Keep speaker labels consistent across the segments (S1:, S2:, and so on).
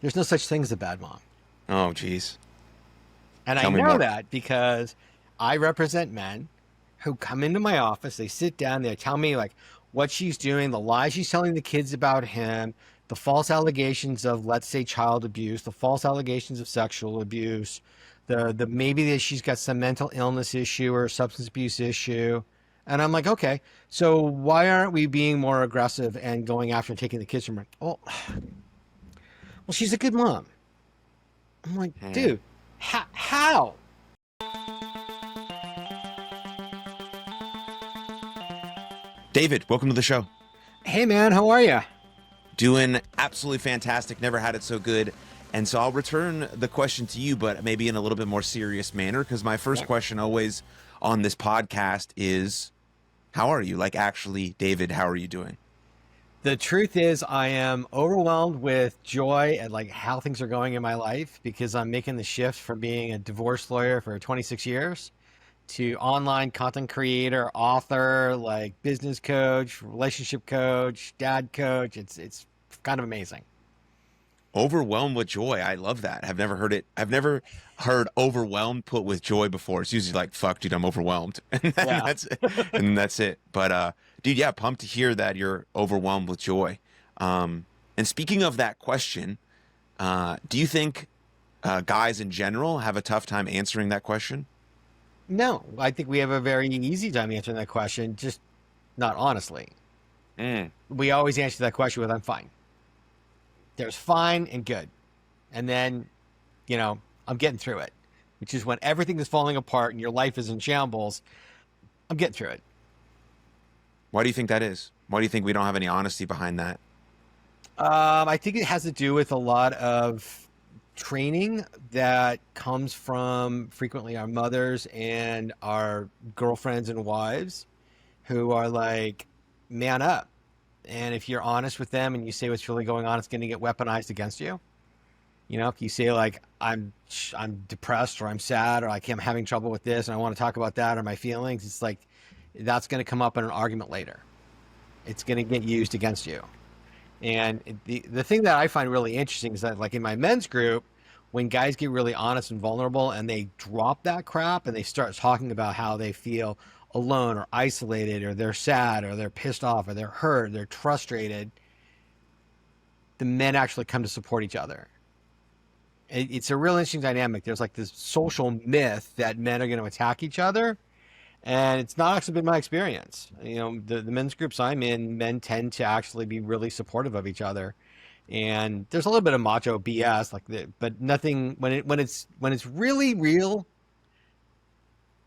S1: There's no such thing as a bad mom.
S2: Oh, geez.
S1: And I
S2: Tell me
S1: know
S2: more.
S1: that because I represent men who come into my office, they sit down, they tell me like what she's doing, the lies she's telling the kids about him, the false allegations of, let's say, child abuse, the false allegations of sexual abuse, the maybe that she's got some mental illness issue or substance abuse issue. And I'm like, okay, so why aren't we being more aggressive and going after and taking the kids from her? Well, she's a good mom. I'm like,
S2: Hmm.
S1: dude, how?
S2: David, welcome to the show.
S1: Hey, man, how are you?
S2: Doing absolutely fantastic. Never had it so good. And so I'll return the question to you, but maybe in a little bit more serious manner, because my first question always on this podcast is, how are you? Like, actually, David, how are you doing?
S1: The truth is, I am overwhelmed with joy at like how things are going in my life because I'm making the shift from being a divorce lawyer for 26 years to online content creator, author, like business coach, relationship coach, dad coach. It's kind of amazing.
S2: Overwhelmed with joy. I love that. I've never heard it. I've never heard overwhelmed put with joy before. It's usually like, fuck, dude, I'm overwhelmed. And then
S1: Yeah.
S2: that's it. And that's it. But dude, yeah, pumped to hear that you're overwhelmed with joy. And speaking of that question, do you think guys in general have a tough time answering that question?
S1: No, I think we have a very easy time answering that question, just not honestly.
S2: Mm.
S1: We always answer that question with, I'm fine. There's fine and good. And then, I'm getting through it, which is when everything is falling apart and your life is in shambles. I'm getting through it.
S2: Why do you think that is? Why do you think we don't have any honesty behind that?
S1: I think it has to do with a lot of training that comes from frequently our mothers and our girlfriends and wives who are like, man up. And if you're honest with them and you say what's really going on, it's going to get weaponized against you. If you say like I'm depressed or I'm sad or like I'm having trouble with this and I want to talk about that or my feelings, it's like that's going to come up in an argument later. It's going to get used against you. And the thing that I find really interesting is that like in my men's group, when guys get really honest and vulnerable and they drop that crap and they start talking about how they feel alone or isolated or they're sad or they're pissed off or they're hurt, they're frustrated, the men actually come to support each other. It's a real interesting dynamic. There's like this social myth that men are going to attack each other, and it's not actually been my experience. The men's groups I'm in, men tend to actually be really supportive of each other, and there's a little bit of macho BS but nothing when it's really real.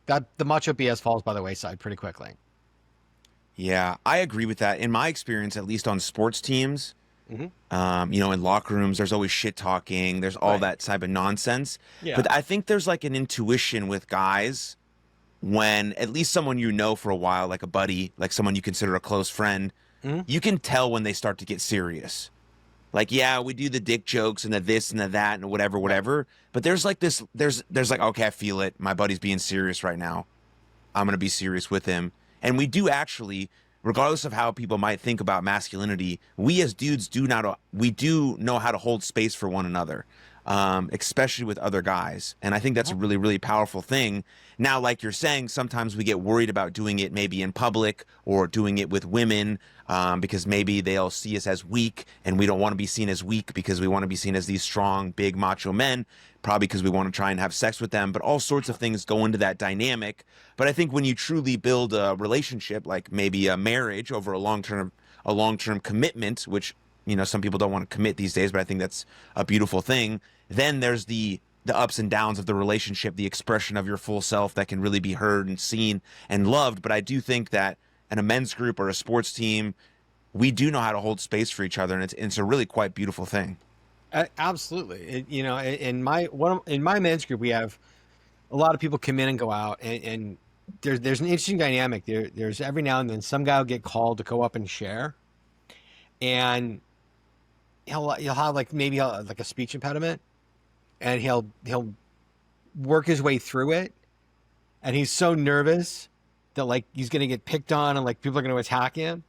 S1: That the macho BS falls by the wayside pretty quickly.
S2: Yeah, I agree with that. In my experience, at least on sports teams,
S1: Hmm.
S2: in locker rooms, there's always shit talking. There's all
S1: Right.
S2: that type of nonsense.
S1: Yeah.
S2: But I think there's like an intuition with guys when at least someone you know for a while, like a buddy, like someone you consider a close friend,
S1: Hmm.
S2: you can tell when they start to get serious. Like, yeah, we do the dick jokes and the this and the that and whatever,
S1: Right.
S2: whatever. But there's like this, there's like, okay, I feel it. My buddy's being serious right now. I'm going to be serious with him. And we do actually, regardless of how people might think about masculinity, we as dudes we do know how to hold space for one another, especially with other guys. And I think that's a really, really powerful thing. Now, like you're saying, sometimes we get worried about doing it maybe in public or doing it with women, because maybe they'll see us as weak and we don't want to be seen as weak because we want to be seen as these strong, big, macho men, probably because we want to try and have sex with them. But all sorts of things go into that dynamic. But I think when you truly build a relationship, like maybe a marriage over a long term commitment, which some people don't want to commit these days, but I think that's a beautiful thing. Then there's the ups and downs of the relationship, the expression of your full self that can really be heard and seen and loved. But I do think that in a men's group or a sports team, we do know how to hold space for each other, and it's a really quite beautiful thing.
S1: Absolutely. In my men's group, we have a lot of people come in and go out, and there's an interesting dynamic there's every now and then some guy will get called to go up and share, and he'll have like maybe like a speech impediment, and he'll work his way through it, and he's so nervous that like he's gonna get picked on and like people are gonna attack him,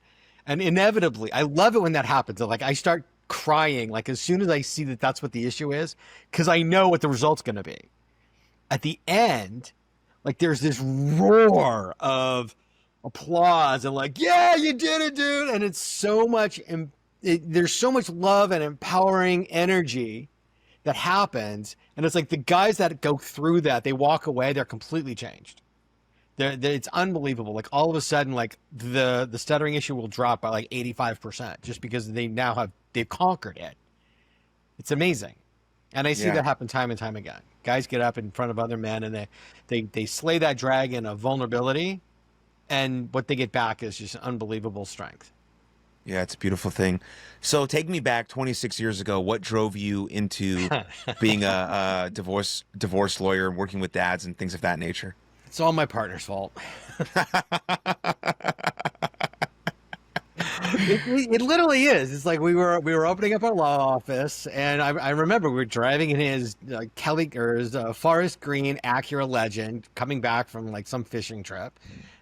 S1: and inevitably I love it when that happens. Like I start crying, like as soon as I see that that's what the issue is, because I know what the result's going to be. At the end, like there's this roar of applause and like, yeah, you did it, dude. And it's so much, there's so much love and empowering energy that happens. And it's like the guys that go through that, they walk away, they're completely changed. It's unbelievable. Like all of a sudden, like the stuttering issue will drop by like 85% just because they've conquered it. It's amazing. And I see that happen time and time again. Guys get up in front of other men and they slay that dragon of vulnerability, and what they get back is just unbelievable strength.
S2: Yeah, it's a beautiful thing. So take me back 26 years ago. What drove you into being a divorce lawyer and working with dads and things of that nature?
S1: It's all my partner's fault. It literally is. It's like we were opening up our law office, and I remember we were driving in his Forest Green Acura Legend, coming back from like some fishing trip,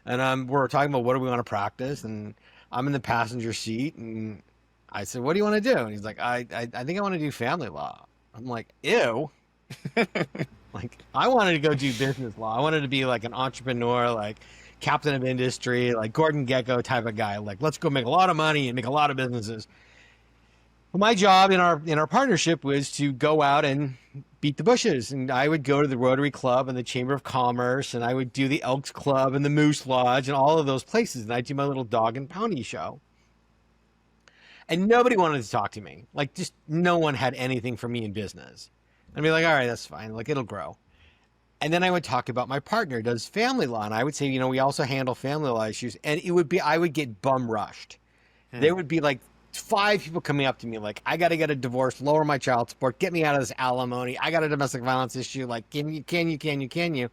S1: and we're talking about what do we want to practice, and I'm in the passenger seat, and I said, "What do you want to do?" And he's like, "I think I want to do family law." I'm like, "Ew." Like I wanted to go do business law. I wanted to be like an entrepreneur, like captain of industry, like Gordon Gekko type of guy. Like let's go make a lot of money and make a lot of businesses. Well, my job in our partnership was to go out and beat the bushes, and I would go to the Rotary Club and the Chamber of Commerce, and I would do the Elks Club and the Moose Lodge and all of those places, and I'd do my little dog and pony show. And nobody wanted to talk to me. Like just no one had anything for me in business. I'd be like, all right, that's fine. Like it'll grow. And then I would talk about my partner does family law. And I would say, we also handle family law issues. And I would get bum rushed. There would be like 5 people coming up to me like, I got to get a divorce, lower my child support, get me out of this alimony. I got a domestic violence issue. Like, can you?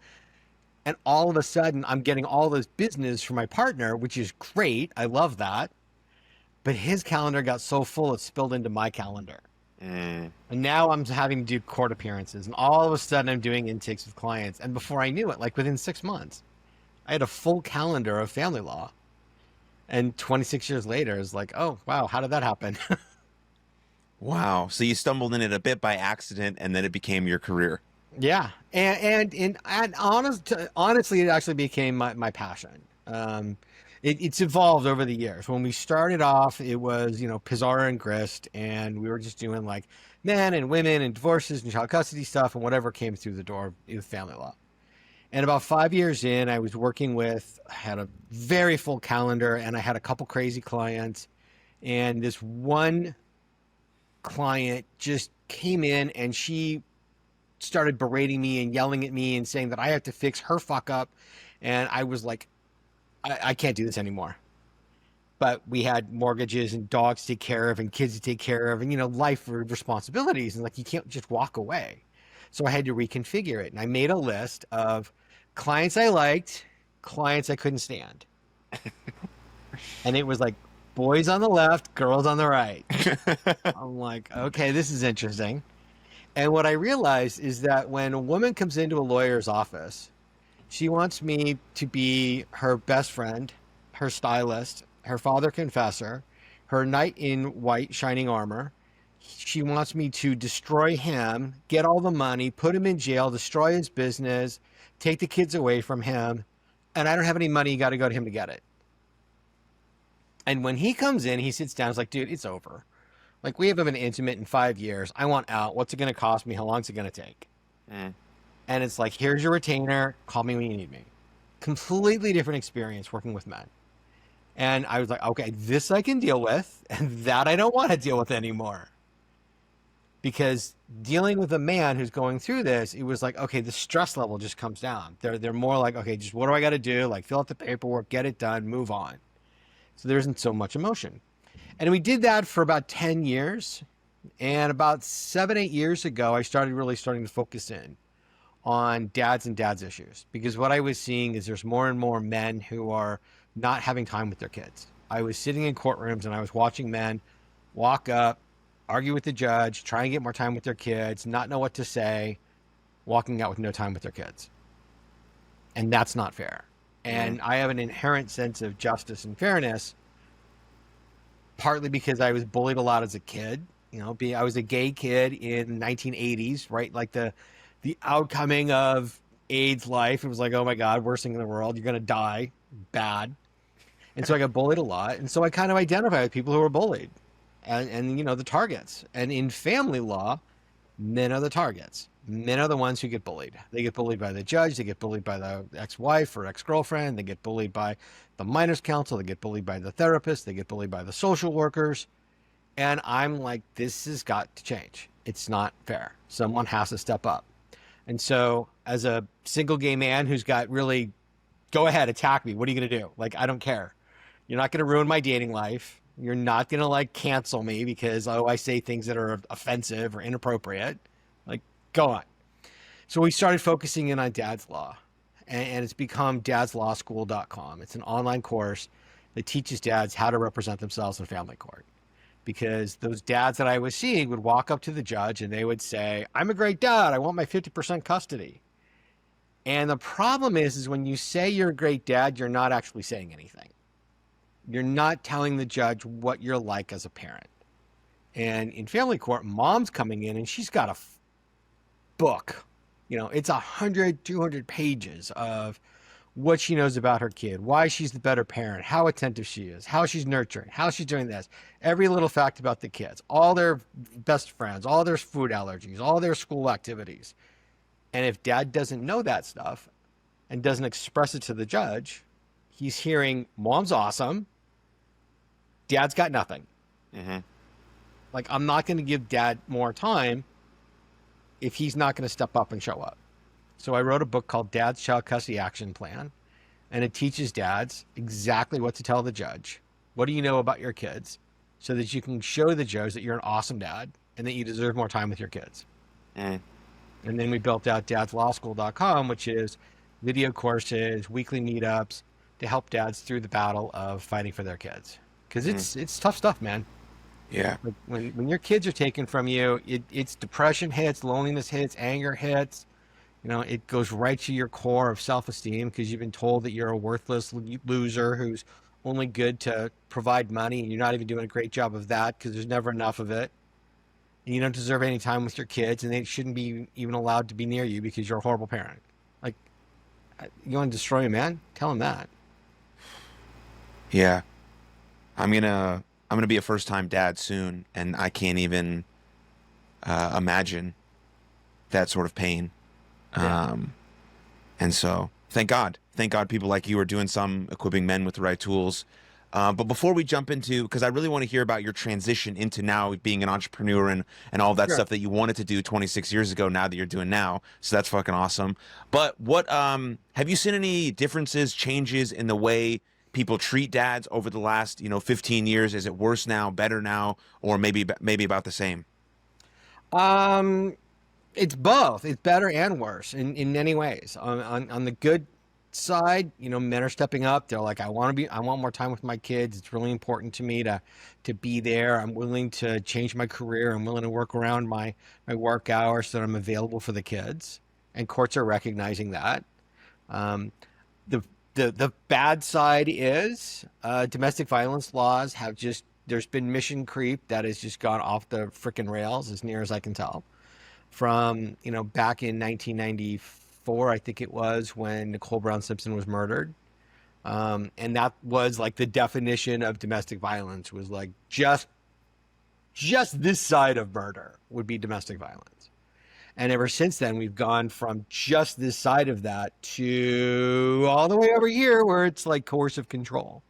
S1: And all of a sudden I'm getting all this business from my partner, which is great. I love that. But his calendar got so full, it spilled into my calendar. And now I'm having to do court appearances, and all of a sudden I'm doing intakes with clients. And before I knew it, like within 6 months, I had a full calendar of family law. And 26 years later, it's like, oh, wow, how did that happen?
S2: Wow. So you stumbled in it a bit by accident, and then it became your career.
S1: Yeah. And honestly, it actually became my passion. It's evolved over the years. When we started off, it was, Pisarra and grist, and we were just doing like men and women and divorces and child custody stuff and whatever came through the door with family law. And about 5 years in, I was I had a very full calendar, and I had a couple crazy clients. And this one client just came in, and she started berating me and yelling at me and saying that I had to fix her fuck up. And I was like, I can't do this anymore. But we had mortgages and dogs to take care of and kids to take care of and, life responsibilities. And like, you can't just walk away. So I had to reconfigure it. And I made a list of clients I liked, clients I couldn't stand. And it was like boys on the left, girls on the right. I'm like, okay, this is interesting. And what I realized is that when a woman comes into a lawyer's office, she wants me to be her best friend, her stylist, her father confessor, her knight in white shining armor. She wants me to destroy him, get all the money, put him in jail, destroy his business, take the kids away from him. And I don't have any money. You got to go to him to get it. And when he comes in, he sits down. He's like, dude, it's over. Like, we haven't been intimate in 5 years. I want out. What's it going to cost me? How long is it going to take? And it's like, here's your retainer. Call me when you need me. Completely different experience working with men. And I was like, okay, this I can deal with, and that I don't want to deal with anymore. Because dealing with a man who's going through this, it was like, okay, the stress level just comes down. They're more like, okay, just what do I got to do? Like, fill out the paperwork, get it done, move on. So there isn't so much emotion. And we did that for about 10 years. And about 7-8 years ago, I started to focus in on dads and dads issues, because what I was seeing is there's more and more men who are not having time with their kids. I was sitting in courtrooms and I was watching men walk up, argue with the judge, try and get more time with their kids, not know what to say, walking out with no time with their kids. And that's not fair. And I have an inherent sense of justice and fairness, partly because I was bullied a lot as a kid. I was a gay kid in the 1980s, right? Like the outcoming of AIDS life. It was like, oh my God, worst thing in the world. You're going to die bad. And so I got bullied a lot. And so I kind of identify with people who were bullied and the targets. And in family law, men are the targets. Men are the ones who get bullied. They get bullied by the judge. They get bullied by the ex-wife or ex-girlfriend. They get bullied by the minors council. They get bullied by the therapist. They get bullied by the social workers. And I'm like, this has got to change. It's not fair. Someone has to step up. And so as a single gay man who's got really, go ahead, attack me. What are you going to do? Like, I don't care. You're not going to ruin my dating life. You're not going to like cancel me because, I say things that are offensive or inappropriate. Like, go on. So we started focusing in on Dad's Law, and it's become dadslawschool.com. It's an online course that teaches dads how to represent themselves in family court. Because those dads that I was seeing would walk up to the judge and they would say, I'm a great dad. I want my 50% custody. And the problem is when you say you're a great dad, you're not actually saying anything. You're not telling the judge what you're like as a parent. And in family court, mom's coming in and she's got a book. It's 100, 200 pages of what she knows about her kid, why she's the better parent, how attentive she is, how she's nurturing, how she's doing this, every little fact about the kids, all their best friends, all their food allergies, all their school activities. And if dad doesn't know that stuff and doesn't express it to the judge, he's hearing mom's awesome, dad's got nothing.
S2: Mm-hmm.
S1: Like, I'm not going to give dad more time if he's not going to step up and show up. So I wrote a book called Dad's Child Custody Action Plan, and it teaches dads exactly what to tell the judge. What do you know about your kids so that you can show the judge that you're an awesome dad and that you deserve more time with your kids. And then we built out dadslawschool.com, which is video courses, weekly meetups to help dads through the battle of fighting for their kids. Because it's tough stuff, man.
S2: Yeah.
S1: Like when your kids are taken from you, it's depression hits, loneliness hits, anger hits. It goes right to your core of self-esteem because you've been told that you're a worthless loser who's only good to provide money, and you're not even doing a great job of that because there's never enough of it. And you don't deserve any time with your kids, and they shouldn't be even allowed to be near you because you're a horrible parent. Like, you want to destroy a man? Tell him that.
S2: Yeah. I'm gonna be a first-time dad soon, and I can't even imagine that sort of pain.
S1: Yeah.
S2: And so thank God people like you are doing some equipping men with the right tools. But before we jump into, because I really want to hear about your transition into now being an entrepreneur and all that stuff that you wanted to do 26 years ago now that you're doing now. So that's fucking awesome. But what, have you seen any differences, changes in the way people treat dads over the last, 15 years? Is it worse now, better now, or maybe about the same?
S1: It's both. It's better and worse in many ways. On the good side, men are stepping up. They're like, I want more time with my kids. It's really important to me to be there. I'm willing to change my career. I'm willing to work around my work hours so that I'm available for the kids. And courts are recognizing that. The bad side is domestic violence laws there's been mission creep that has just gone off the frickin' rails as near as I can tell. From, back in 1994, I think it was, when Nicole Brown Simpson was murdered. And that was like the definition of domestic violence, was like just this side of murder would be domestic violence. And ever since then, we've gone from just this side of that to all the way over here where it's like coercive control,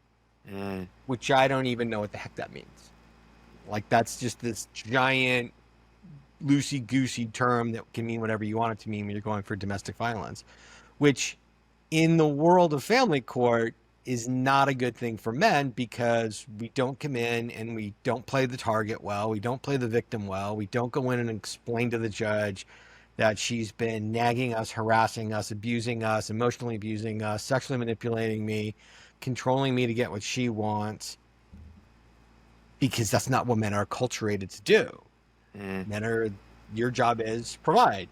S1: which I don't even know what the heck that means. Like, that's just this giant loosey-goosey term that can mean whatever you want it to mean when you're going for domestic violence, which in the world of family court is not a good thing for men, because we don't come in and we don't play the target well. We don't play the victim well. We don't go in and explain to the judge that she's been nagging us, harassing us, abusing us, emotionally abusing us, sexually manipulating me, controlling me to get what she wants, because that's not what men are acculturated to do. Men are, your job is provide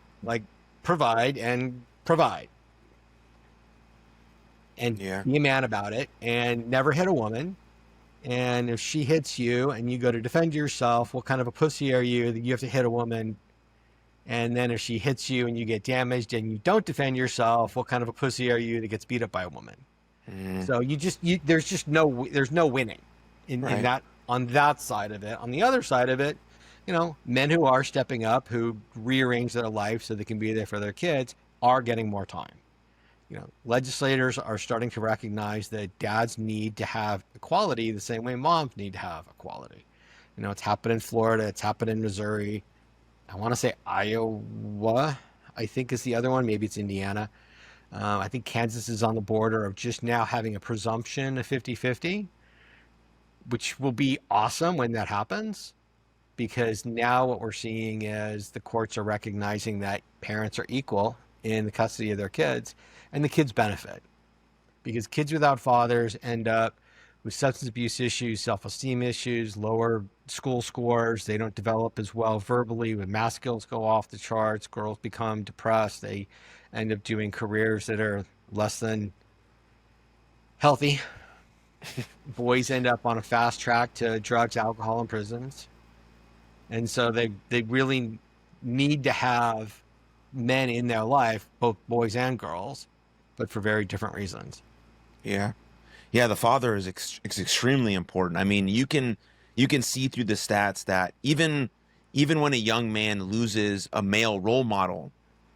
S1: and be a man about it, and never hit a woman, And if she hits you and you go to defend yourself, what kind of a pussy are you that you have to hit a woman? And then if she hits you and you get damaged and you don't defend yourself, what kind of a pussy are you that gets beat up by a woman?
S2: Mm,
S1: So there's no winning in
S2: right.
S1: that, on that side of it. On the other side of it, men who are stepping up, who rearrange their life so they can be there for their kids, are getting more time. Legislators are starting to recognize that dads need to have equality the same way moms need to have equality. It's happened in Florida, it's happened in Missouri. I want to say Iowa, I think is the other one. Maybe it's Indiana. I think Kansas is on the border of just now having a presumption of 50-50, which will be awesome when that happens, because now what we're seeing is the courts are recognizing that parents are equal in the custody of their kids, and the kids benefit, because kids without fathers end up with substance abuse issues, self-esteem issues, lower school scores. They don't develop as well verbally. When math skills go off the charts, girls become depressed. They end up doing careers that are less than healthy. Boys end up on a fast track to drugs, alcohol, and prisons. And so they really need to have men in their life, both boys and girls, but for very different reasons.
S2: Yeah. Yeah, the father is extremely important. I mean, you can see through the stats that even when a young man loses a male role model,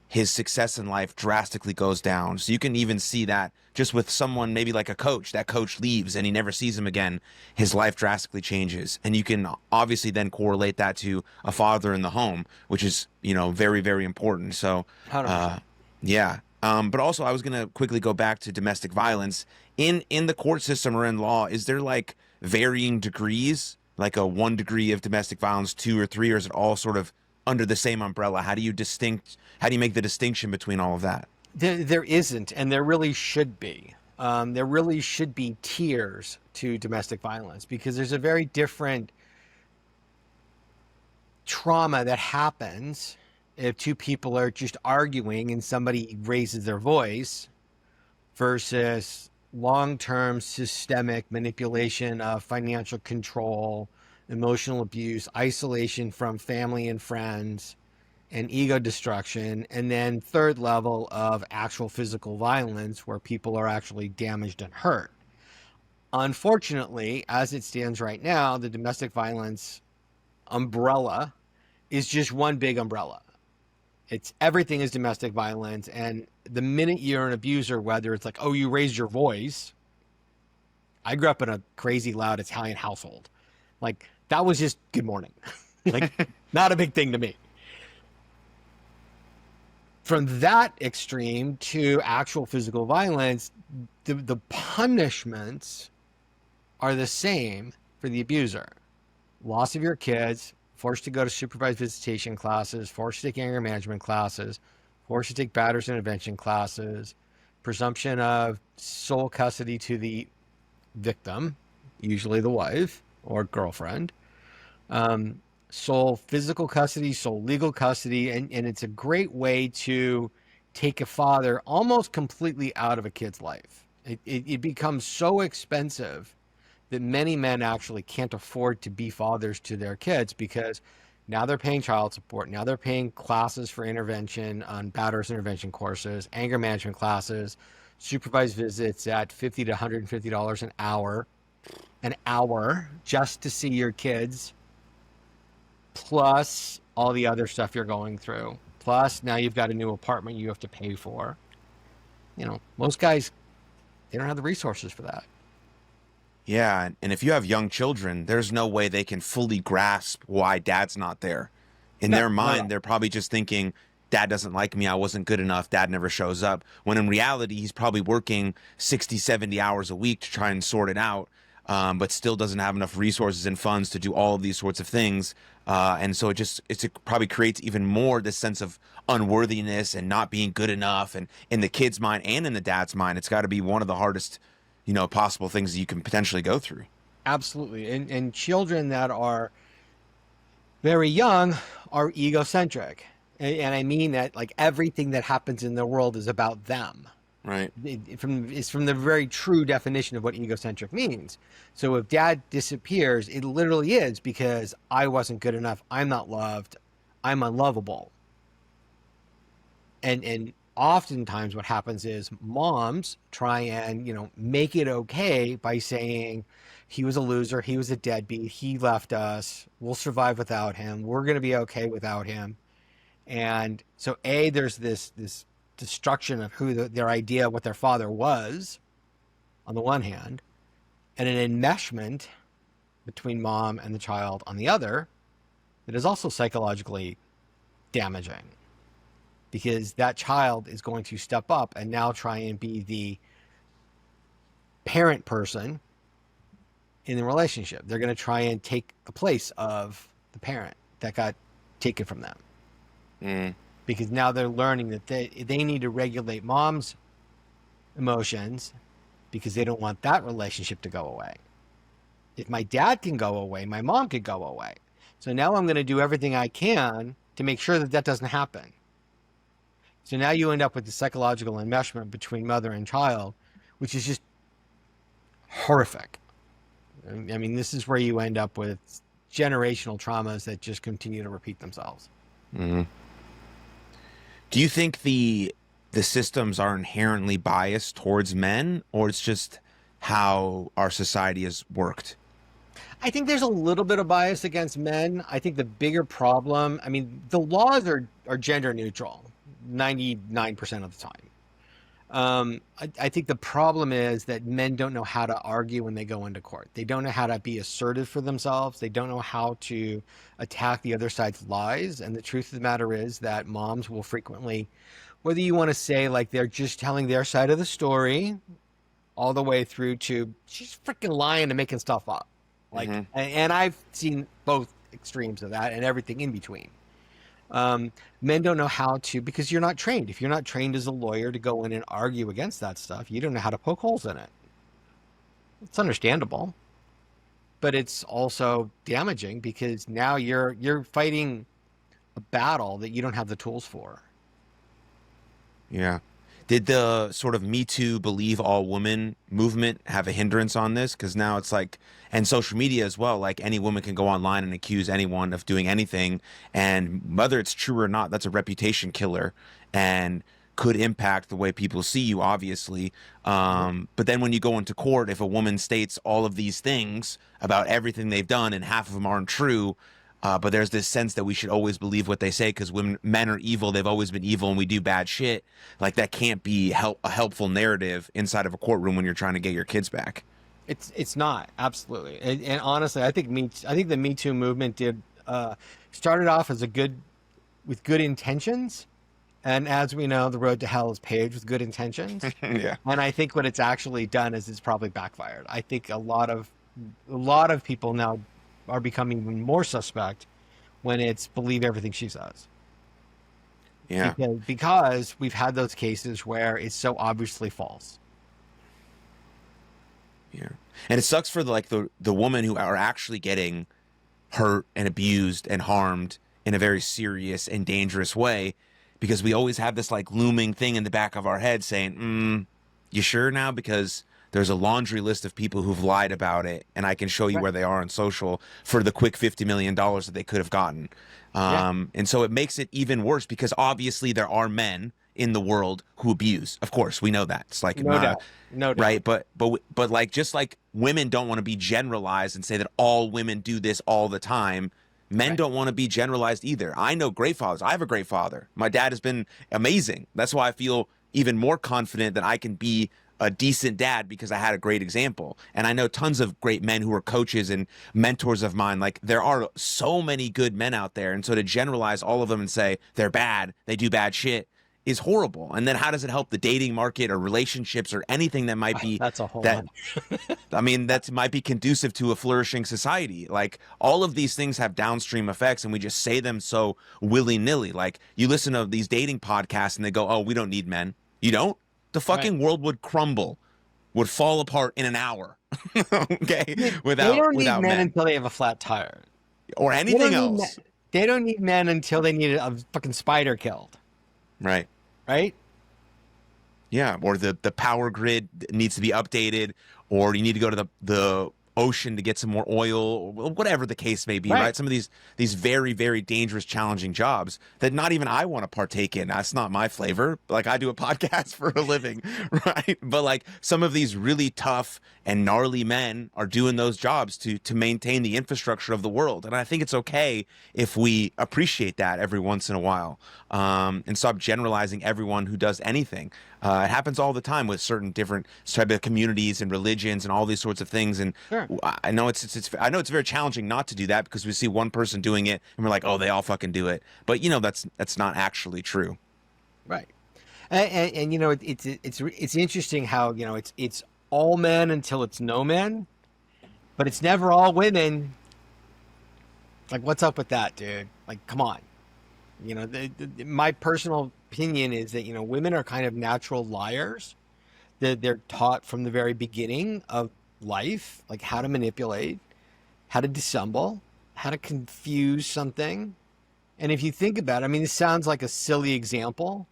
S2: his success in life drastically goes down. So you can even see that just with someone maybe like a coach. That coach leaves and he never sees him again. His life drastically changes. And you can obviously then correlate that to a father in the home, which is, very, very important. So,
S1: 100%.
S2: yeah. But also I was going to quickly go back to domestic violence in the court system or in law. Is there like varying degrees, like a 1 degree of domestic violence, 2 or 3, or is it all sort of under the same umbrella? How do you make the distinction between all of that?
S1: There isn't, and there really should be. There really should be tiers to domestic violence, because there's a very different trauma that happens if two people are just arguing and somebody raises their voice versus long-term systemic manipulation of financial control, emotional abuse, isolation from family and friends, and ego destruction, and then third level of actual physical violence where people are actually damaged and hurt. Unfortunately, as it stands right now, the domestic violence umbrella is just one big umbrella. It's everything is domestic violence, and the minute you're an abuser, whether it's like, oh, you raised your voice. I grew up in a crazy loud Italian household. Like, that was just good morning. Like, not a big thing to me. From that extreme to actual physical violence, the punishments are the same for the abuser. Loss of your kids, forced to go to supervised visitation classes, forced to take anger management classes, forced to take batterers intervention classes, presumption of sole custody to the victim, usually the wife or girlfriend, sole physical custody, sole legal custody, and it's a great way to take a father almost completely out of a kid's life. It becomes so expensive that many men actually can't afford to be fathers to their kids, because now they're paying child support. Now they're paying classes for intervention on batterers intervention courses, anger management classes, supervised visits at $50 to $150 an hour just to see your kids, plus all the other stuff you're going through. Plus now you've got a new apartment you have to pay for. Most guys, they don't have the resources for that.
S2: Yeah, and if you have young children, there's no way they can fully grasp why dad's not there. In
S1: No,
S2: their
S1: not at
S2: mind,
S1: all.
S2: they're probably just thinking, dad doesn't like me, I wasn't good enough, dad never shows up. When in reality, he's probably working 60, 70 hours a week to try and sort it out, but still doesn't have enough resources and funds to do all of these sorts of things. And so it probably creates even more this sense of unworthiness and not being good enough. And in the kid's mind and in the dad's mind, it's got to be one of the hardest possible things that you can potentially go through.
S1: Absolutely. And children that are very young are egocentric. And I mean that, like, everything that happens in the world is about them.
S2: Right.
S1: It's from the very true definition of what egocentric means. So if dad disappears, it literally is because I wasn't good enough. I'm not loved. I'm unlovable. And oftentimes what happens is moms try and, make it okay by saying he was a loser, he was a deadbeat, he left us, we'll survive without him, we're going to be okay without him. And so there's this destruction of who their idea of what their father was on the one hand, and an enmeshment between mom and the child on the other that is also psychologically damaging, because that child is going to step up and now try and be the parent person in the relationship. They're going to try and take the place of the parent that got taken from them. Because now they're learning that they need to regulate mom's emotions because they don't want that relationship to go away. If my dad can go away, my mom could go away. So now I'm going to do everything I can to make sure that doesn't happen. So now you end up with the psychological enmeshment between mother and child, which is just horrific. I mean, this is where you end up with generational traumas that just continue to repeat themselves.
S2: Mm-hmm. Do you think the systems are inherently biased towards men, or it's just how our society has worked?
S1: I think there's a little bit of bias against men. I think the bigger problem, I mean, the laws are gender neutral 99% of the time. I think the problem is that men don't know how to argue when they go into court. They don't know how to be assertive for themselves. They don't know how to attack the other side's lies. And the truth of the matter is that moms will frequently, whether you want to say like they're just telling their side of the story all the way through to she's freaking lying and making stuff up. Like, and I've seen both extremes of that and everything in between. Men don't know how to, because you're not trained. If you're not trained as a lawyer to go in and argue against that stuff, you don't know how to poke holes in it. It's understandable, but it's also damaging because now you're fighting a battle that you don't have the tools for.
S2: Yeah. Did the sort of Me Too believe all women movement have a hindrance on this? Because now it's like, and social media as well, like any woman can go online and accuse anyone of doing anything. And whether it's true or not, that's a reputation killer and could impact the way people see you, obviously. But then when you go into court, if a woman states all of these things about everything they've done and half of them aren't true, but there's this sense that we should always believe what they say because men are evil. They've always been evil and we do bad shit. Like that can't be a helpful narrative inside of a courtroom when you're trying to get your kids back.
S1: It's not, absolutely. And honestly, I think the Me Too movement started off as with good intentions. And as we know, the road to hell is paved with good intentions.
S2: Yeah.
S1: And I think what it's actually done is it's probably backfired. I think a lot of people now are becoming even more suspect when it's believe everything she says.
S2: Yeah.
S1: Because we've had those cases where it's so obviously false.
S2: Yeah. And it sucks for the women who are actually getting hurt and abused and harmed in a very serious and dangerous way, because we always have this like looming thing in the back of our head saying, you sure now? Because there's a laundry list of people who've lied about it, and I can show you where they are on social for the quick $50 million that they could have gotten. And so it makes it even worse because obviously there are men in the world who abuse. Of course, we know that. It's like
S1: no doubt.
S2: Right, but like just like women don't want to be generalized and say that all women do this all the time. Men don't want to be generalized either. I know great fathers. I have a great father. My dad has been amazing. That's why I feel even more confident that I can be a decent dad because I had a great example. And I know tons of great men who are coaches and mentors of mine. Like there are so many good men out there. And so to generalize all of them and say they're bad, they do bad shit is horrible. And then how does it help the dating market or relationships or anything that might be
S1: that's a whole lot.
S2: I mean, that might be conducive to a flourishing society. Like all of these things have downstream effects and we just say them so willy-nilly. Like you listen to these dating podcasts and they go, oh, we don't need men. You don't? The fucking world would crumble, would fall apart in an hour. Okay,
S1: they don't need men until they have a flat tire
S2: or anything else.
S1: They don't need men until they need a fucking spider killed.
S2: Right.
S1: Right.
S2: Yeah, or the power grid needs to be updated, or you need to go to the ocean to get some more oil, or whatever the case may be,
S1: Right.
S2: right? Some of these very, very dangerous, challenging jobs that not even I want to partake in. That's not my flavor. Like, I do a podcast for a living, right? But like some of these really tough and gnarly men are doing those jobs to maintain the infrastructure of the world. And I think it's okay if we appreciate that every once in a while, and stop generalizing everyone who does anything. It happens all the time with certain different type of communities and religions and all these sorts of things. And
S1: Sure.
S2: I know I know it's very challenging not to do that because we see one person doing it and we're like, oh, they all fucking do it. But you know, that's not actually true.
S1: Right. And you know, it's interesting how, you know, it's all men until it's no men, but it's never all women. Like, what's up with that, dude? Like, come on. You know, my personal opinion is that, you know, women are kind of natural liars. They're taught from the very beginning of life, like how to manipulate, how to dissemble, how to confuse something. And if you think about it, I mean, this sounds like a silly example,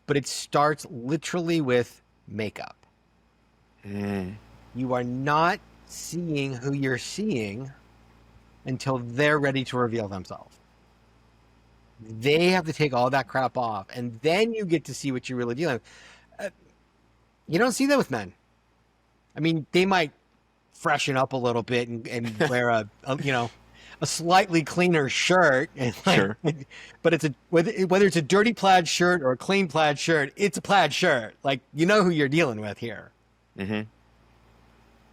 S1: but it starts literally with makeup.
S2: Mm.
S1: You are not seeing who you're seeing until they're ready to reveal themselves. They have to take all that crap off, and then you get to see what you're really dealing with. You don't see that with men. I mean, they might freshen up a little bit and wear you know, a slightly cleaner shirt, and like,
S2: Sure.
S1: but it's whether it's a dirty plaid shirt or a clean plaid shirt, it's a plaid shirt. Like, you know who you're dealing with here.
S2: Mm-hmm.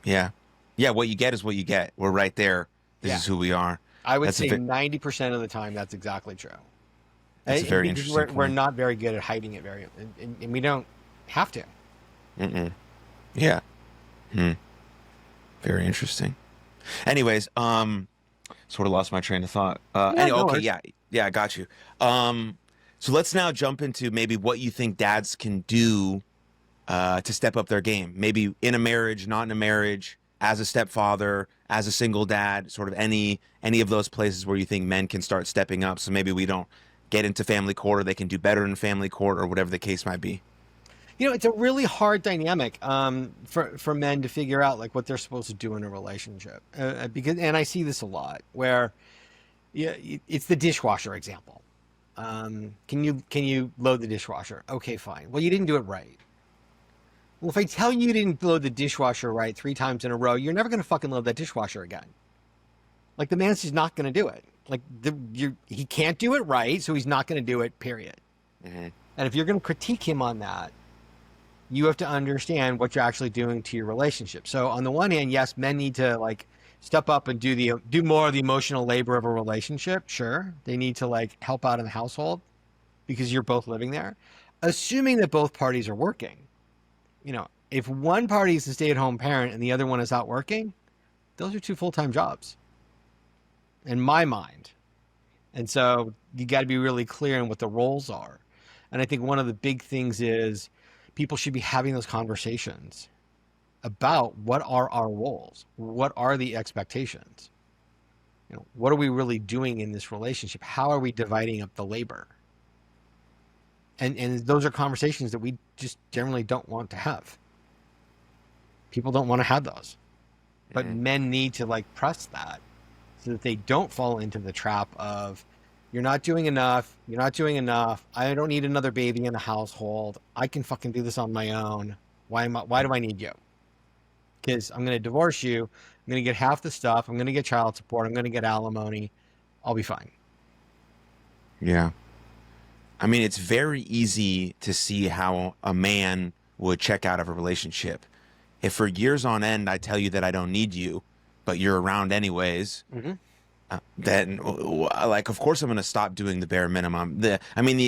S2: Yeah. Yeah. What you get is what you get. We're right there. This
S1: Yeah.
S2: is who we are.
S1: I would
S2: That's
S1: say 90% of the time that's exactly true.
S2: That's a very
S1: Because
S2: interesting
S1: we're
S2: point.
S1: not very good at hiding it and we don't have to.
S2: Mm-mm. Yeah. Hmm. Very interesting. Anyways, sort of lost my train of thought.
S1: No
S2: Okay,
S1: worries.
S2: yeah, I got you. So let's now jump into maybe what you think dads can do to step up their game. Maybe in a marriage, not in a marriage, as a stepfather, as a single dad, sort of any of those places where you think men can start stepping up. So maybe we don't get into family court, or they can do better in family court, or whatever the case might be.
S1: You know, it's a really hard dynamic for men to figure out like what they're supposed to do in a relationship. And I see this a lot where, yeah, it's the dishwasher example. Can you load the dishwasher? Okay, fine. Well, you didn't do it right. Well, if I tell you didn't load the dishwasher right 3 times in a row, you're never going to fucking load that dishwasher again. Like, the man's just not going to do it. Like, he can't do it right, so he's not going to do it, period.
S2: Mm-hmm.
S1: And if you're going to critique him on that, you have to understand what you're actually doing to your relationship. So on the one hand, yes, men need to like step up and do more of the emotional labor of a relationship. Sure. They need to like help out in the household because you're both living there. Assuming that both parties are working. You know, if one party is a stay-at-home parent and the other one is out working, those are 2 full-time jobs in my mind. And so you got to be really clear on what the roles are. And I think one of the big things is people should be having those conversations about what are our roles? What are the expectations? You know, what are we really doing in this relationship? How are we dividing up the labor? And those are conversations that we just generally don't want to have. People don't want to have those. But men need to like press that so that they don't fall into the trap of, you're not doing enough. You're not doing enough. I don't need another baby in the household. I can fucking do this on my own. Why do I need you? Because I'm going to divorce you. I'm going to get half the stuff. I'm going to get child support. I'm going to get alimony. I'll be fine.
S2: Yeah. I mean, it's very easy to see how a man would check out of a relationship. If for years on end I tell you that I don't need you, but you're around anyways,
S1: Mm-hmm.
S2: then like, of course I'm going to stop doing the bare minimum. The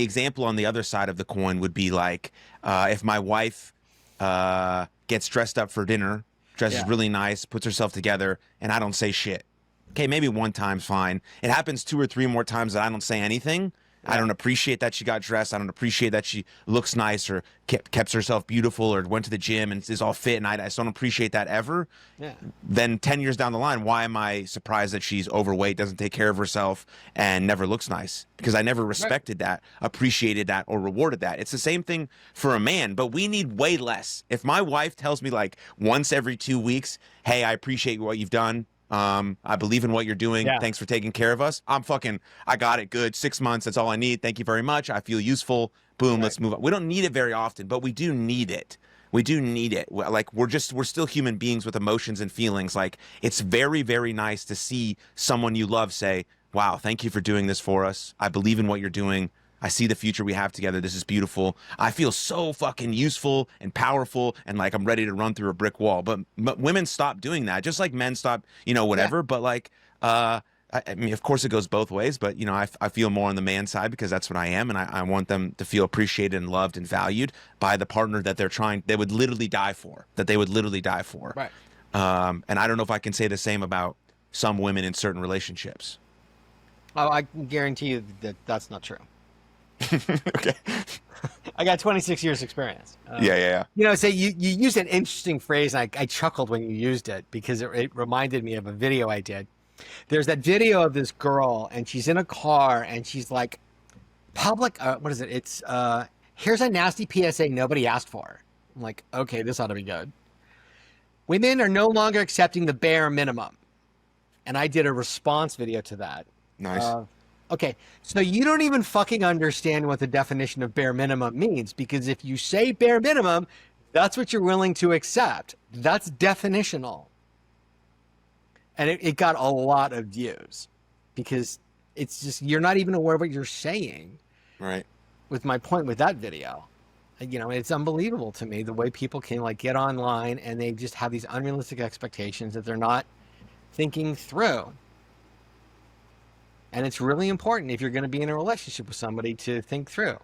S2: example on the other side of the coin would be like, if my wife gets dressed up for dinner, dresses really nice, puts herself together, and I don't say shit. Okay, maybe one time's fine. It happens 2 or 3 more times that I don't say anything. I don't appreciate that she got dressed. I don't appreciate that she looks nice or kept herself beautiful or went to the gym and is all fit. And I just don't appreciate that ever.
S1: Yeah.
S2: Then 10 years down the line, why am I surprised that she's overweight, doesn't take care of herself, and never looks nice? Because I never respected that, appreciated that, or rewarded that. It's the same thing for a man, but we need way less. If my wife tells me like once every 2 weeks, hey, I appreciate what you've done. I believe in what you're doing.
S1: Yeah.
S2: Thanks for taking care of us. I got it. Good. 6 months. That's all I need. Thank you very much. I feel useful. Boom. Let's move on. We don't need it very often, but we do need it. We do need it. Like we're still human beings with emotions and feelings. Like it's very, very nice to see someone you love say, wow, thank you for doing this for us. I believe in what you're doing. I see the future we have together. This is beautiful. I feel so fucking useful and powerful and like I'm ready to run through a brick wall. But women stop doing that, just like men stop, whatever. Yeah. But like, I mean, of course it goes both ways, but I feel more on the man side because that's what I am. And I want them to feel appreciated and loved and valued by the partner that they would literally die for, Right. And I don't know if I can say the same about some women in certain relationships.
S1: Oh, I can guarantee you that that's not true.
S2: Okay.
S1: I got 26 years experience.
S2: Yeah.
S1: So you used an interesting phrase, and I chuckled when you used it because it reminded me of a video I did. There's that video of this girl, and she's in a car, and she's like, what is it? It's, here's a nasty PSA nobody asked for. I'm like, okay, this ought to be good. Women are no longer accepting the bare minimum. And I did a response video to that.
S2: Nice.
S1: Okay, so you don't even fucking understand what the definition of bare minimum means, because if you say bare minimum, that's what you're willing to accept. That's definitional. And it got a lot of views because it's just, you're not even aware of what you're saying.
S2: Right.
S1: With my point with that video. It's unbelievable to me the way people can like get online and they just have these unrealistic expectations that they're not thinking through. And it's really important if you're going to be in a relationship with somebody to think through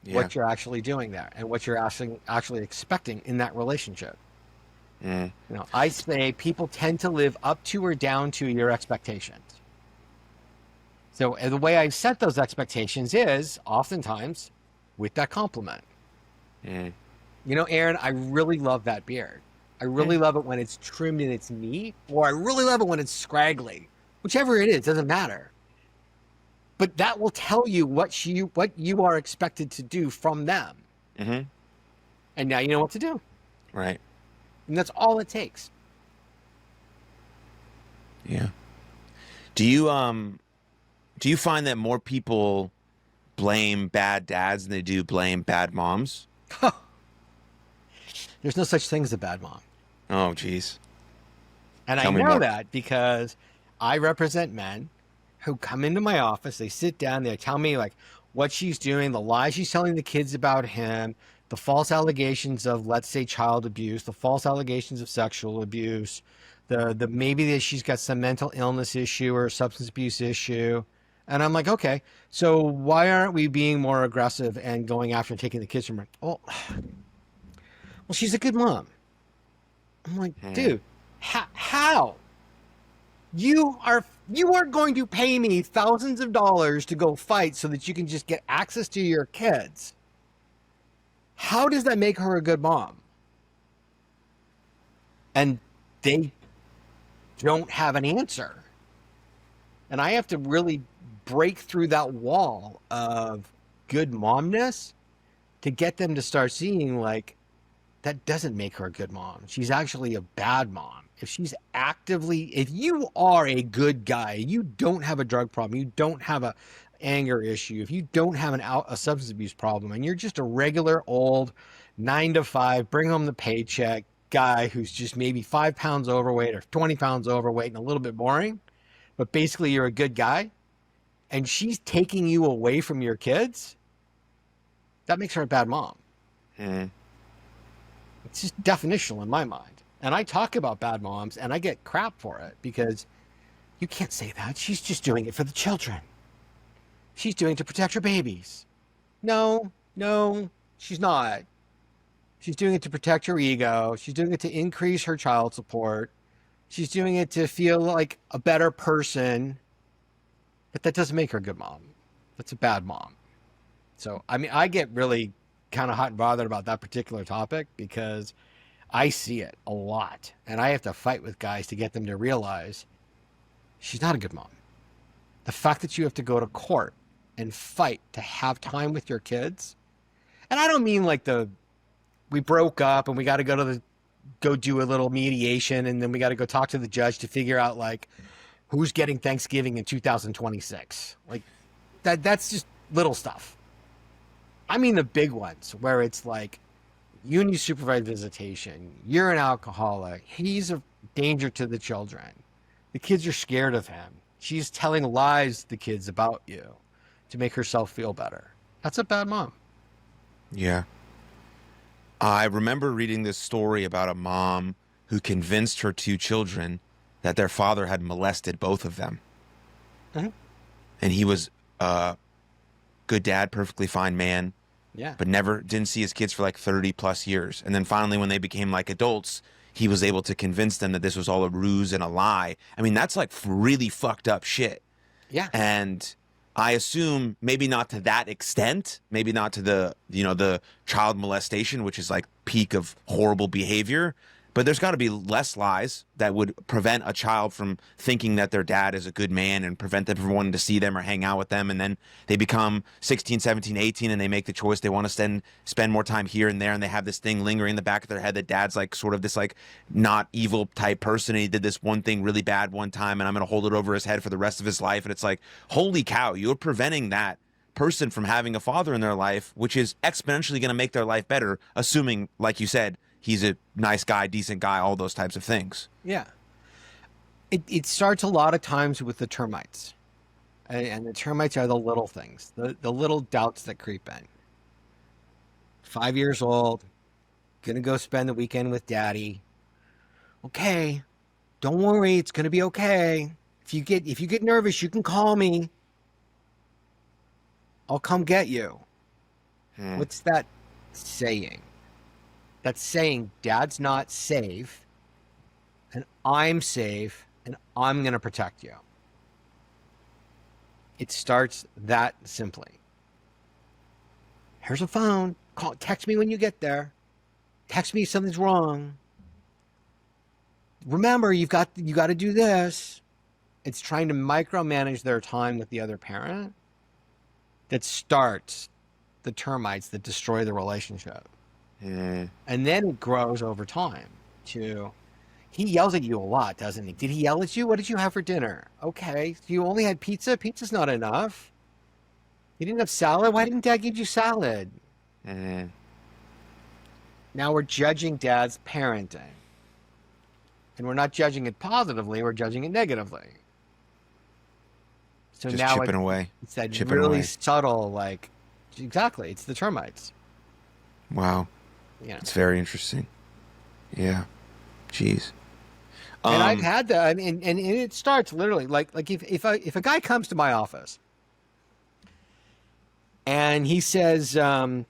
S1: what you're actually doing there and what you're actually expecting in that relationship.
S2: Mm.
S1: I say people tend to live up to or down to your expectations. So the way I set those expectations is oftentimes with that compliment.
S2: Mm.
S1: Aaron, I really love that beard. I really love it when it's trimmed and it's neat, or I really love it when it's scraggly. Whichever it is, doesn't matter. But that will tell you what you are expected to do from them.
S2: Mm-hmm.
S1: And now you know what to do.
S2: Right.
S1: And that's all it takes.
S2: Yeah. Do you find that more people blame bad dads than they do blame bad moms?
S1: There's no such thing as a bad mom.
S2: Oh, geez.
S1: And I know that because I represent men who come into my office, they sit down, they tell me like what she's doing, the lies she's telling the kids about him, the false allegations of, let's say, child abuse, the false allegations of sexual abuse, the maybe that she's got some mental illness issue or substance abuse issue. And I'm like, okay, so why aren't we being more aggressive and going after and taking the kids from her? Well, she's a good mom. I'm like, dude, how? You are going to pay me thousands of dollars to go fight so that you can just get access to your kids. How does that make her a good mom? And they don't have an answer. And I have to really break through that wall of good momness to get them to start seeing like, that doesn't make her a good mom. She's actually a bad mom. If you are a good guy, you don't have a drug problem, you don't have a anger issue, if you don't have a substance abuse problem, and you're just a regular old 9-to-5, bring home the paycheck guy who's just maybe 5 pounds overweight or 20 pounds overweight and a little bit boring, but basically you're a good guy, and she's taking you away from your kids, that makes her a bad mom.
S2: Mm.
S1: It's just definitional in my mind. And I talk about bad moms and I get crap for it because you can't say that. She's just doing it for the children. She's doing it to protect her babies. No, she's not. She's doing it to protect her ego. She's doing it to increase her child support. She's doing it to feel like a better person. But that doesn't make her a good mom. That's a bad mom. So, I mean, I get really kind of hot and bothered about that particular topic because I see it a lot. And I have to fight with guys to get them to realize she's not a good mom. The fact that you have to go to court and fight to have time with your kids. And I don't mean like we broke up and we got to go do a little mediation and then we got to go talk to the judge to figure out like who's getting Thanksgiving in 2026. Like that's just little stuff. I mean the big ones where it's like you need supervised visitation. You're an alcoholic. He's a danger to the children. The kids are scared of him. She's telling lies to the kids about you to make herself feel better. That's a bad mom.
S2: Yeah. I remember reading this story about a mom who convinced her two children that their father had molested both of them.
S1: Mm-hmm.
S2: And he was a good dad, perfectly fine man,
S1: Yeah.
S2: but never didn't see his kids for like 30 plus years. And then finally, when they became like adults, he was able to convince them that this was all a ruse and a lie. I mean, that's like really fucked up shit.
S1: Yeah.
S2: And I assume maybe not to that extent, maybe not to the child molestation, which is like peak of horrible behavior, but there's got to be less lies that would prevent a child from thinking that their dad is a good man and prevent them from wanting to see them or hang out with them. And then they become 16, 17, 18 and they make the choice. They want to spend more time here and there. And they have this thing lingering in the back of their head that dad's like sort of this like not evil type person. And he did this one thing really bad one time and I'm going to hold it over his head for the rest of his life. And it's like, holy cow, you're preventing that person from having a father in their life, which is exponentially going to make their life better, assuming, like you said, he's a nice guy, decent guy, all those types of things.
S1: Yeah. It starts a lot of times with the termites. And the termites are the little things, the little doubts that creep in. 5 years old, gonna go spend the weekend with daddy. Okay, don't worry, it's gonna be okay. If you get nervous, you can call me. I'll come get you. What's that saying? That's saying dad's not safe and I'm safe and I'm going to protect you. It starts that simply. Here's a phone. Text me when you get there. Text me if something's wrong. Remember, you got to do this. It's trying to micromanage their time with the other parent that starts the termites that destroy the relationship. And then it grows over time to, he yells at you a lot, doesn't he? Did he yell at you? What did you have for dinner? Okay. You only had pizza? Pizza's not enough. You didn't have salad? Why didn't dad give you salad? Now we're judging dad's parenting. And we're not judging it positively, we're judging it negatively. So
S2: just
S1: now
S2: chipping away.
S1: It's that
S2: chipping
S1: really
S2: away.
S1: subtle, like, exactly, it's the termites.
S2: Wow.
S1: Yeah.
S2: It's very interesting. Yeah. Jeez.
S1: And I've had that. I mean, and it starts literally like if a guy comes to my office and he says, I've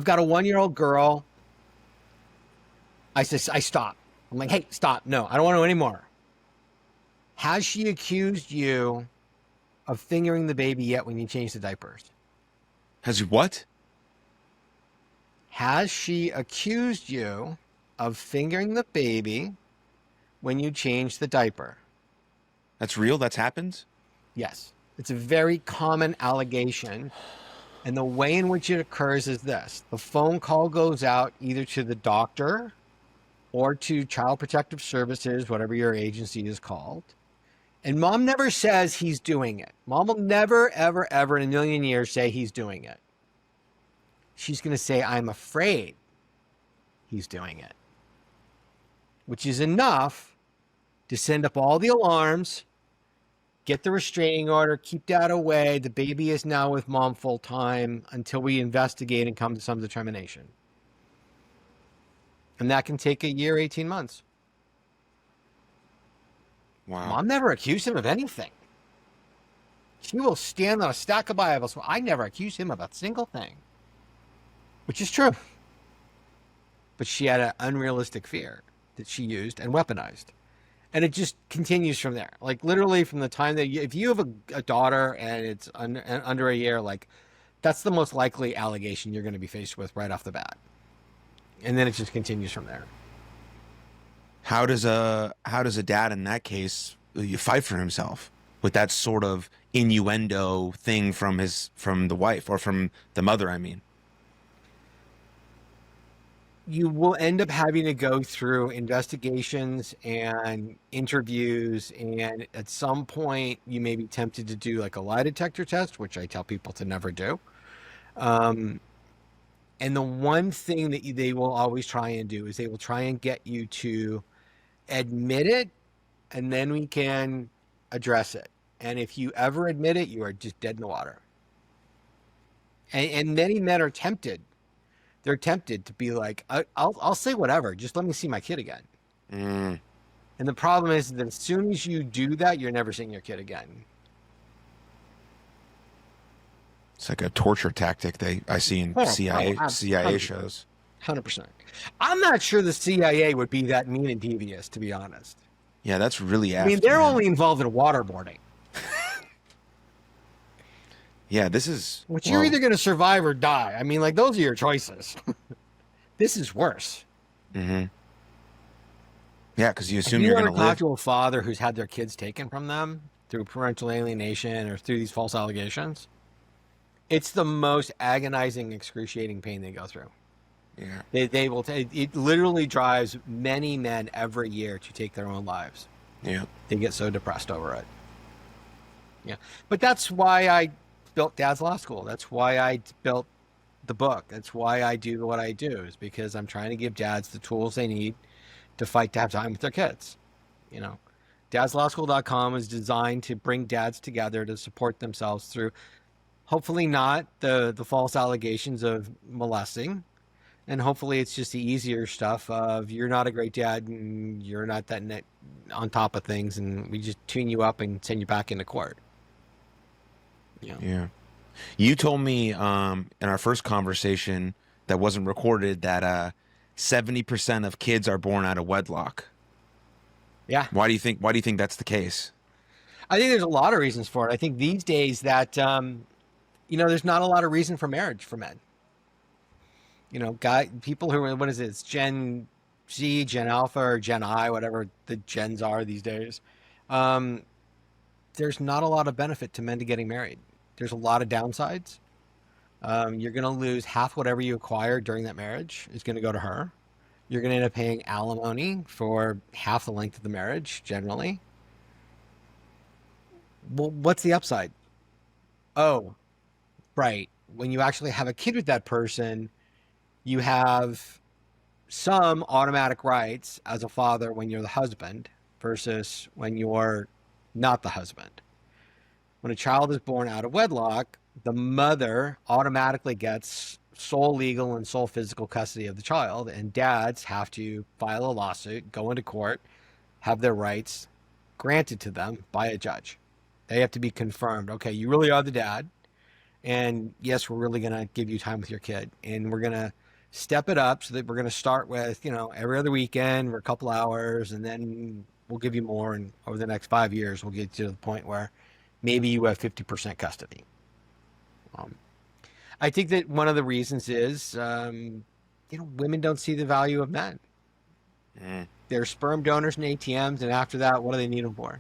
S1: got a 1-year-old girl. I stop. I'm like, hey, stop. No, I don't want to know anymore. Has she accused you of fingering the baby yet when you change the diapers?
S2: Has what?
S1: Has she accused you of fingering the baby when you change the diaper?
S2: That's real? That's happened?
S1: Yes. It's a very common allegation. And the way in which it occurs is this. The phone call goes out either to the doctor or to Child Protective Services, whatever your agency is called. And mom never says he's doing it. Mom will never, ever, ever in a million years say he's doing it. She's going to say, I'm afraid he's doing it. Which is enough to send up all the alarms, get the restraining order, keep dad away. The baby is now with mom full time until we investigate and come to some determination. And that can take a year, 18 months.
S2: Wow.
S1: Mom never accused him of anything. She will stand on a stack of Bibles. Well, I never accused him of a single thing. Which is true. But she had an unrealistic fear that she used and weaponized. And it just continues from there. Like literally from the time that if you have a daughter and it's under a year, like that's the most likely allegation you're going to be faced with right off the bat. And then it just continues from there.
S2: How does a dad in that case you fight for himself with that sort of innuendo thing from the wife or from the mother, I mean.
S1: You will end up having to go through investigations and interviews, and at some point you may be tempted to do like a lie detector test, which I tell people to never do. Um, and the one thing that they will always try and do is they will try and get you to admit it, and then we can address it. And if you ever admit it, you are just dead in the water. And many men are tempted. They're tempted to be like, I'll say whatever. Just let me see my kid again.
S2: Mm.
S1: And the problem is that as soon as you do that, you're never seeing your kid again.
S2: It's like a torture tactic I see in CIA shows.
S1: 100%. I'm not sure the CIA would be that mean and devious, to be honest.
S2: Yeah, that's really
S1: I mean, they're only involved in waterboarding.
S2: Yeah, this is...
S1: Which you're either going to survive or die. I mean, like, those are your choices. This is worse.
S2: Mm-hmm. Yeah, because you assume
S1: you're
S2: going to
S1: talk
S2: live.
S1: to a father who's had their kids taken from them through parental alienation or through these false allegations. It's the most agonizing, excruciating pain they go through.
S2: Yeah.
S1: They will it literally drives many men every year to take their own lives.
S2: Yeah.
S1: They get so depressed over it. Yeah. But that's why I built Dad's Law School. That's why I built the book. That's why I do what I do, is because I'm trying to give dads the tools they need to fight to have time with their kids. You know, dadslawschool.com is designed to bring dads together to support themselves through hopefully not the false allegations of molesting. And hopefully it's just the easier stuff of you're not a great dad and you're not that on top of things, and we just tune you up and send you back into court.
S2: Yeah. You told me in our first conversation that wasn't recorded that 70% of kids are born out of wedlock.
S1: Yeah.
S2: Why do you think that's the case?
S1: I think there's a lot of reasons for it. I think these days that there's not a lot of reason for marriage for men. People who are, what is it? It's Gen Z, Gen Alpha, or Gen I, whatever the gens are these days. There's not a lot of benefit to men to getting married. There's a lot of downsides. You're going to lose half whatever you acquire during that marriage is going to go to her. You're going to end up paying alimony for half the length of the marriage, generally. Well, what's the upside? Oh, right. When you actually have a kid with that person, you have some automatic rights as a father when you're the husband versus when you're not the husband. When a child is born out of wedlock, the mother automatically gets sole legal and sole physical custody of the child, and dads have to file a lawsuit, go into court, have their rights granted to them by a judge. They have to be confirmed. Okay, you really are the dad, and yes, we're really going to give you time with your kid, and we're going to step it up so that we're going to start with, every other weekend for a couple hours, and then we'll give you more, and over the next 5 years, we'll get to the point where maybe you have 50% custody. I think that one of the reasons is, women don't see the value of men. They're sperm donors and ATMs, and after that, what do they need them for?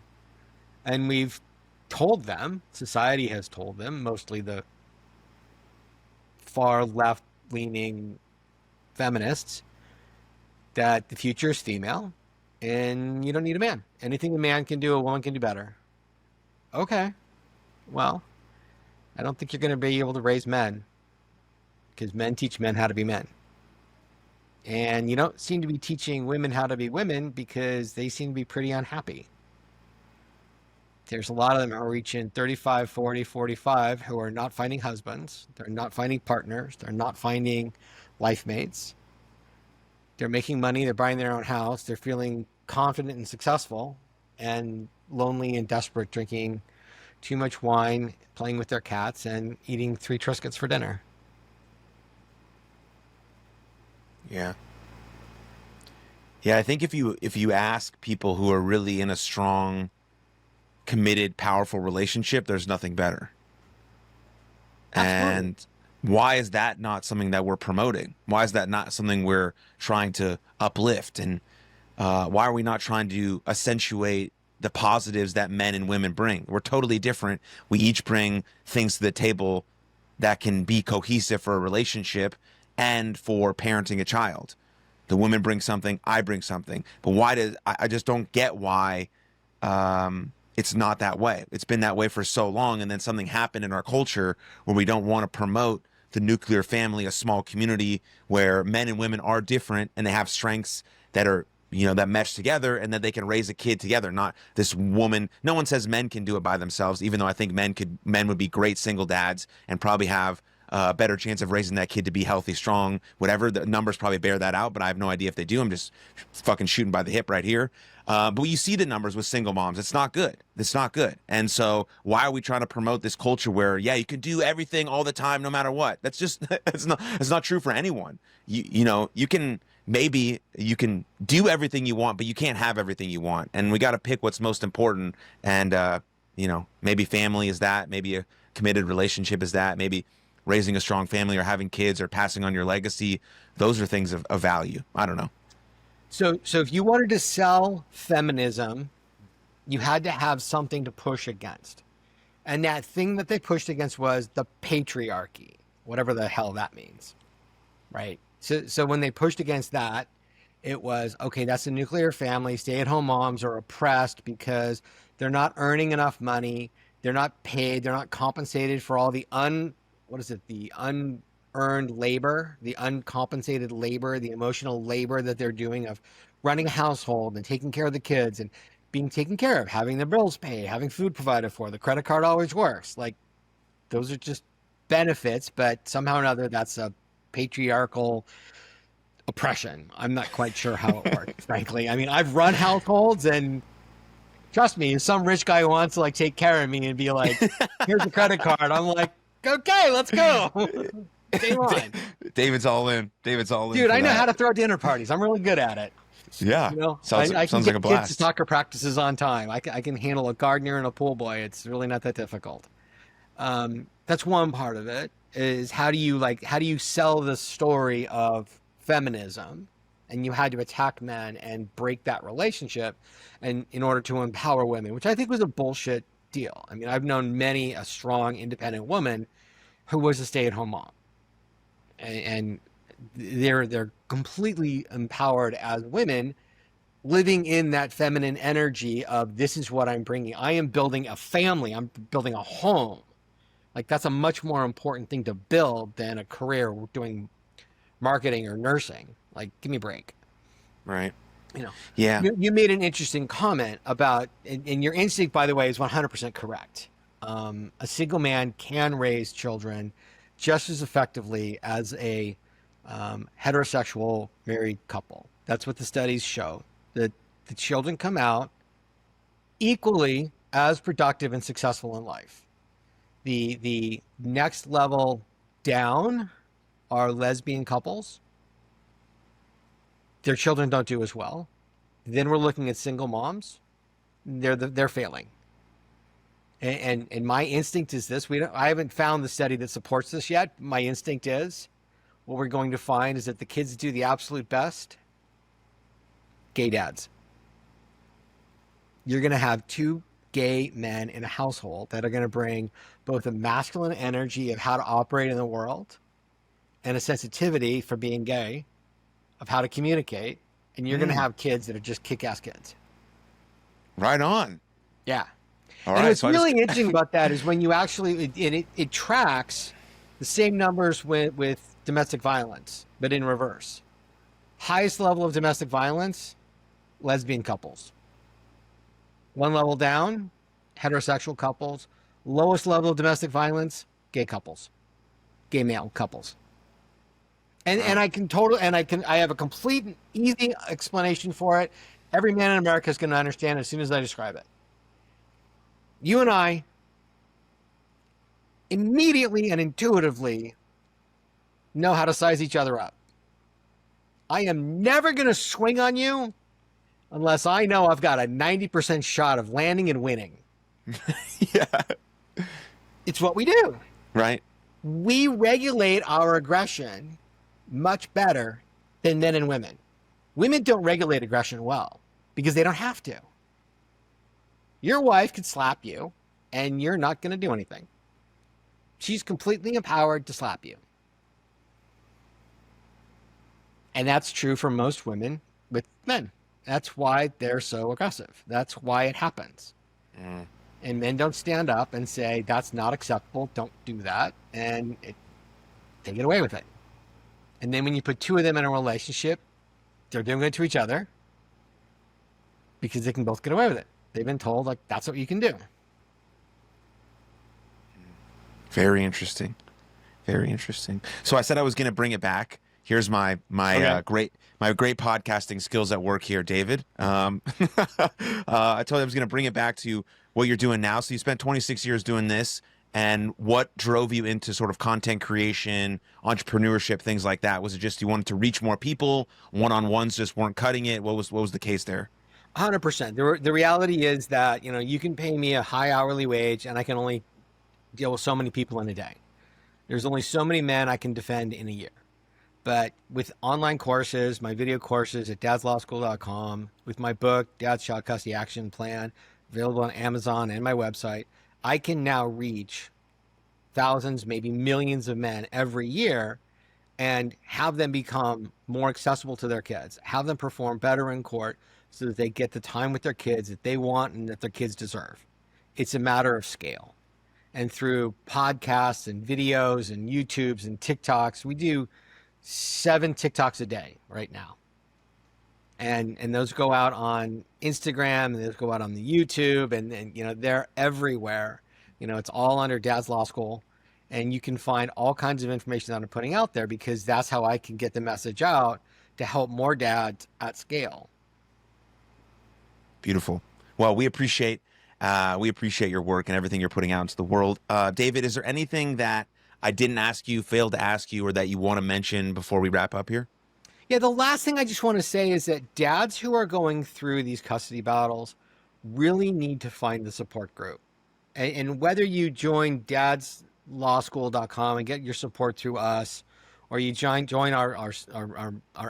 S1: And we've told them, society has told them, mostly the far left-leaning feminists, that the future is female, and you don't need a man. Anything a man can do, a woman can do better. Okay, well, I don't think you're going to be able to raise men, because men teach men how to be men. And you don't seem to be teaching women how to be women because they seem to be pretty unhappy. There's a lot of them who are reaching 35, 40, 45 who are not finding husbands. They're not finding partners. They're not finding life mates. They're making money. They're buying their own house. They're feeling confident and successful, and lonely and desperate, drinking too much wine, playing with their cats, and eating 3 Triscuits for dinner.
S2: Yeah. Yeah, I think if you ask people who are really in a strong, committed, powerful relationship, there's nothing better.
S1: Absolutely.
S2: And why is that not something that we're promoting? Why is that not something we're trying to uplift? And why are we not trying to accentuate the positives that men and women bring? We're totally different. We each bring things to the table that can be cohesive for a relationship and for parenting a child. The women bring something, I bring something. But why does I just don't get why it's not that way. It's been that way for so long, and then something happened in our culture where we don't want to promote the nuclear family, a small community where men and women are different and they have strengths that are, that mesh together, and that they can raise a kid together. Not this woman. No one says men can do it by themselves, even though I think men would be great single dads and probably have a better chance of raising that kid to be healthy, strong, whatever. The numbers probably bear that out, but I have no idea if they do. I'm just fucking shooting by the hip right here. But you see the numbers with single moms. It's not good. It's not good. And so why are we trying to promote this culture where, yeah, you can do everything all the time, no matter what? That's just, it's not true for anyone. You can, maybe you can do everything you want, but you can't have everything you want. And we got to pick what's most important. And, maybe family is that, maybe a committed relationship is that, maybe raising a strong family or having kids or passing on your legacy. Those are things of value. I don't know.
S1: So if you wanted to sell feminism, you had to have something to push against. And that thing that they pushed against was the patriarchy, whatever the hell that means. Right? So when they pushed against that, it was, okay, that's a nuclear family. Stay-at-home moms are oppressed because they're not earning enough money. They're not paid. They're not compensated for all the the unearned labor, the uncompensated labor, the emotional labor that they're doing of running a household and taking care of the kids and being taken care of, having their bills paid, having food provided for. The credit card always works. Like, those are just benefits, but somehow or another, that's a patriarchal oppression. I'm not quite sure how it works, frankly. I mean, I've run households, and trust me, some rich guy who wants to take care of me and be like, here's a credit card. I'm like, okay, let's go. Game on.
S2: David's all in. David's all in.
S1: Dude,
S2: for
S1: I know
S2: that.
S1: how to throw dinner parties. I'm really good at it.
S2: Yeah.
S1: I can
S2: Sounds
S1: get
S2: like a
S1: kids to
S2: blast.
S1: soccer practices on time. I can handle a gardener and a pool boy. It's really not that difficult. That's one part of it. Is how do you sell the story of feminism, and you had to attack men and break that relationship, and in order to empower women, which I think was a bullshit deal. I mean, I've known many a strong, independent woman who was a stay-at-home mom, and they're completely empowered as women, living in that feminine energy of, this is what I'm bringing. I am building a family. I'm building a home. Like, that's a much more important thing to build than a career doing marketing or nursing. Like, give me a break.
S2: Right.
S1: You know,
S2: Yeah.
S1: you made an interesting comment about, and your instinct, by the way, is 100% correct. A single man can raise children just as effectively as a heterosexual married couple. That's what the studies show. That the children come out equally as productive and successful in life. The next level down are lesbian couples. Their children don't do as well. Then we're looking at single moms. They're failing. And my instinct is this. I haven't found the study that supports this yet. My instinct is, what we're going to find is that the kids do the absolute best. Gay dads. You're going to have two gay men in a household that are going to bring both a masculine energy of how to operate in the world and a sensitivity for being gay, of how to communicate. And you're going to have kids that are just kick-ass kids.
S2: Right on.
S1: Yeah.
S2: All
S1: And
S2: right.
S1: what's really interesting about that is when you actually, it tracks the same numbers with domestic violence, but in reverse. Highest level of domestic violence, lesbian couples. One level down, heterosexual couples. Lowest level of domestic violence, gay couples, gay male couples. And I have a complete easy explanation for it. Every man in America is going to understand as soon as I describe it. You and I immediately and intuitively know how to size each other up. I am never going to swing on you unless I know I've got a 90% shot of landing and winning.
S2: Yeah.
S1: It's what we do.
S2: Right.
S1: We regulate our aggression much better than men and women. Women don't regulate aggression well because they don't have to. Your wife could slap you and you're not going to do anything. She's completely empowered to slap you. And that's true for most women with men. That's why they're so aggressive. That's why it happens.
S2: Mm.
S1: And men don't stand up and say, that's not acceptable. Don't do that. And they get away with it. And then when you put two of them in a relationship, they're doing it to each other because they can both get away with it. They've been told, like, that's what you can do.
S2: Very interesting. Very interesting. So I said I was going to bring it back. Here's my great podcasting skills at work here, David. I told you I was going to bring it back to what you're doing now. So you spent 26 years doing this, and what drove you into sort of content creation, entrepreneurship, things like that? Was it just you wanted to reach more people? One-on-ones just weren't cutting it. What was the case there?
S1: 100%. The reality is that, you can pay me a high hourly wage and I can only deal with so many people in a day. There's only so many men I can defend in a year. But with online courses, my video courses at dadslawschool.com, with my book, Dad's Child Custody Action Plan, available on Amazon and my website, I can now reach thousands, maybe millions of men every year and have them become more accessible to their kids, have them perform better in court so that they get the time with their kids that they want and that their kids deserve. It's a matter of scale. And through podcasts and videos and YouTubes and TikToks, we do 7 TikToks a day right now. And those go out on Instagram and those go out on the YouTube and they're everywhere. It's all under Dad's Law School, and you can find all kinds of information that I'm putting out there because that's how I can get the message out to help more dads at scale.
S2: Beautiful. Well, we appreciate your work and everything you're putting out into the world. David, is there anything that I didn't ask you, failed to ask you, or that you want to mention before we wrap up here?
S1: Yeah, the last thing I just want to say is that dads who are going through these custody battles really need to find the support group. And whether you join dadslawschool.com and get your support through us, or you join our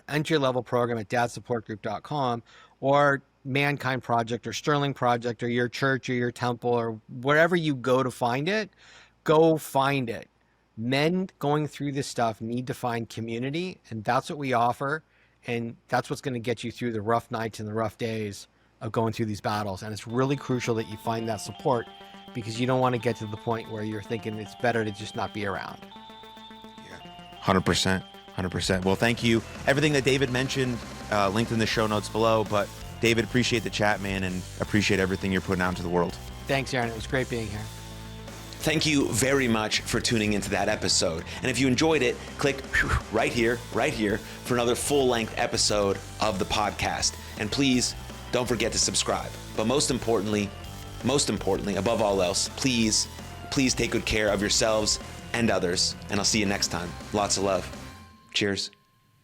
S1: entry-level program at dadsupportgroup.com, or Mankind Project or Sterling Project or your church or your temple or wherever you go to find it, go find it. Men going through this stuff need to find community, and that's what we offer, and that's what's going to get you through the rough nights and the rough days of going through these battles. And it's really crucial that you find that support because you don't want to get to the point where you're thinking it's better to just not be around.
S2: Yeah, 100%. 100%. Well, thank you. Everything that David mentioned, linked in the show notes below. But David, appreciate the chat, man, and appreciate everything you're putting out into the world.
S1: Thanks, Aaron. It was great being here.
S2: Thank you very much for tuning into that episode. And if you enjoyed it, click right here for another full-length episode of the podcast. And please don't forget to subscribe. But most importantly, above all else, please take good care of yourselves and others. And I'll see you next time. Lots of love. Cheers.